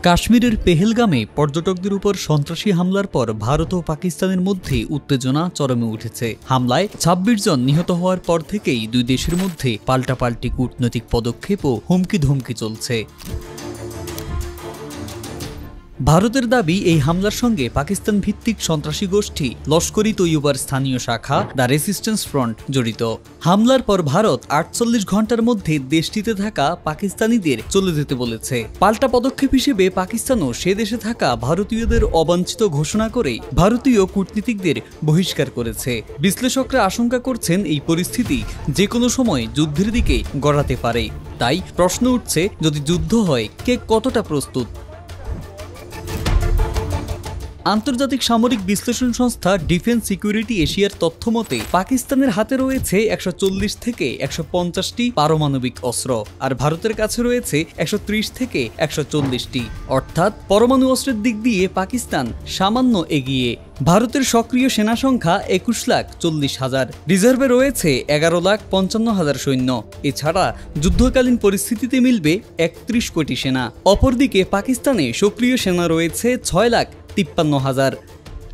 কাশ্মীরের পেহেলগামে পর্যটকদের উপর সন্ত্রাসী হামলার পর ভারত ও পাকিস্তানের মধ্যে উত্তেজনা চরমে উঠেছে। হামলায় ২৬ জন নিহত হওয়ার পর থেকেই দুই দেশের মধ্যে পাল্টাপাল্টি কূটনৈতিক পদক্ষেপ ও হুমকি-ধমকি চলছে। ভারতের দাবি, এই হামলার সঙ্গে পাকিস্তান ভিত্তিক সন্ত্রাসী গোষ্ঠী লস্কর-ই-তৈয়বার স্থানীয় শাখা দ্য রেসিস্ট্যান্স ফ্রন্ট জড়িত। হামলার পর ভারত ৪৮ ঘন্টার মধ্যে দেশটিতে থাকা পাকিস্তানিদের চলে যেতে বলেছে। পাল্টা পদক্ষেপ হিসেবে পাকিস্তানও সে দেশে থাকা ভারতীয়দের অবাঞ্ছিত ঘোষণা করে ভারতীয় কূটনীতিকদের বহিষ্কার করেছে। বিশ্লেষকরা আশঙ্কা করছেন, এই পরিস্থিতি যে কোনো সময় যুদ্ধের দিকে গড়াতে পারে। তাই প্রশ্ন উঠছে, যদি যুদ্ধ হয়, কে কতটা প্রস্তুত? আন্তর্জাতিক সামরিক বিশ্লেষণ সংস্থা ডিফেন্স সিকিউরিটি এশিয়ার তথ্য মতে পাকিস্তানের হাতে রয়েছে ১৪০ থেকে ১৫০টি পারমাণবিক অস্ত্র, আর ভারতের কাছে রয়েছে ১৩০ থেকে ১৪০টি। অর্থাৎ পরমাণু অস্ত্রের দিক দিয়ে পাকিস্তান সামান্য এগিয়ে। ভারতের সক্রিয় সেনা সংখ্যা ২১,৪০,০০০, রিজার্ভে রয়েছে ১১,৫৫,০০০ সৈন্য। এছাড়া যুদ্ধকালীন পরিস্থিতিতে মিলবে ৩১ কোটি সেনা। অপরদিকে পাকিস্তানে সক্রিয় সেনা রয়েছে ৬,৫৩,০০০,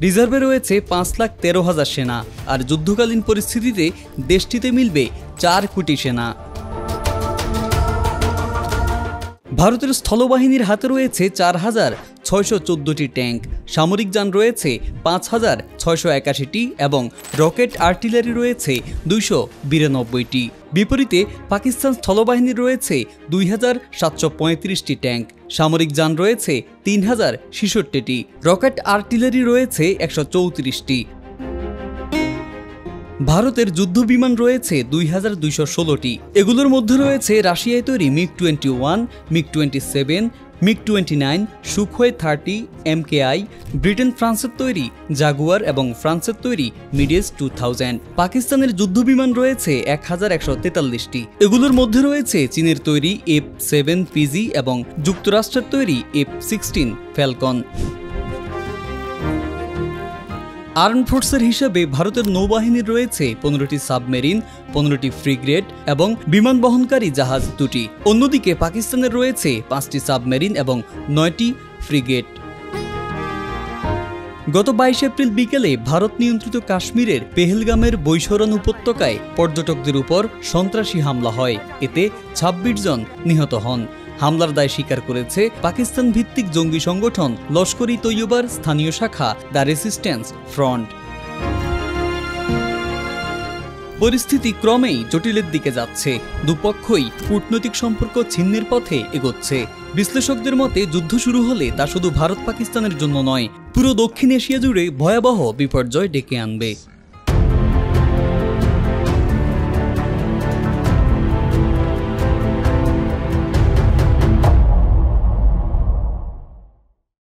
রিজার্ভে রয়েছে ৫,১৩,০০০ সেনা, আর যুদ্ধকালীন পরিস্থিতিতে দেশটিতে মিলবে ৪ কোটি সেনা। ভারতের স্থলবাহিনীর হাতে রয়েছে ৪,৬১৪টি ট্যাঙ্ক, সামরিক যান রয়েছে ৫,৬৮১টি এবং রকেট আর্টিলারি রয়েছে ২৯২টি। বিপরীতে পাকিস্তান স্থলবাহিনীর রয়েছে ২,৭৩৫টি ট্যাঙ্ক, সামরিক যান রয়েছে ৩,০৬৬টি, রকেট আর্টিলারি রয়েছে ১৩৪টি। ভারতের যুদ্ধ বিমান রয়েছে ২,২১৬টি। এগুলোর মধ্যে রয়েছে রাশিয়ায় তৈরি মিগ-21, মিগ-27, মিগ-29, সুখোই 30, MKI, ব্রিটেন ফ্রান্সের তৈরি জাগুয়ার এবং ফ্রান্সের তৈরি মিডেস 2000। পাকিস্তানের যুদ্ধ বিমান রয়েছে ১,১৪৩টি। এগুলোর মধ্যে রয়েছে চীনের তৈরি F-7PG এবং যুক্তরাষ্ট্রের তৈরি F-16 ফ্যালকন। আর্মড ফোর্সের হিসাবে ভারতের নৌবাহিনীর রয়েছে 15টি সাবমেরিন, 15টি ফ্রিগেট এবং বিমান বহনকারী জাহাজ 2টি। অন্যদিকে পাকিস্তানের রয়েছে 5টি সাবমেরিন এবং 9টি ফ্রিগেট। গত ২২ এপ্রিল বিকেলে ভারত নিয়ন্ত্রিত কাশ্মীরের পেহেলগামের বৈশরণ উপত্যকায় পর্যটকদের উপর সন্ত্রাসী হামলা হয়। এতে ২৬ জন নিহত হন। হামলার দায় স্বীকার করেছে পাকিস্তান ভিত্তিক জঙ্গি সংগঠন লস্কর-ই-তৈয়বার স্থানীয় শাখা দ্য রেসিস্ট্যান্স ফ্রন্ট। পরিস্থিতি ক্রমেই জটিলের দিকে যাচ্ছে। দুপক্ষই কূটনৈতিক সম্পর্ক ছিন্নের পথে এগোচ্ছে। বিশ্লেষকদের মতে, যুদ্ধ শুরু হলে তা শুধু ভারত পাকিস্তানের জন্য নয়, পুরো দক্ষিণ এশিয়া জুড়ে ভয়াবহ বিপর্যয় ডেকে আনবে।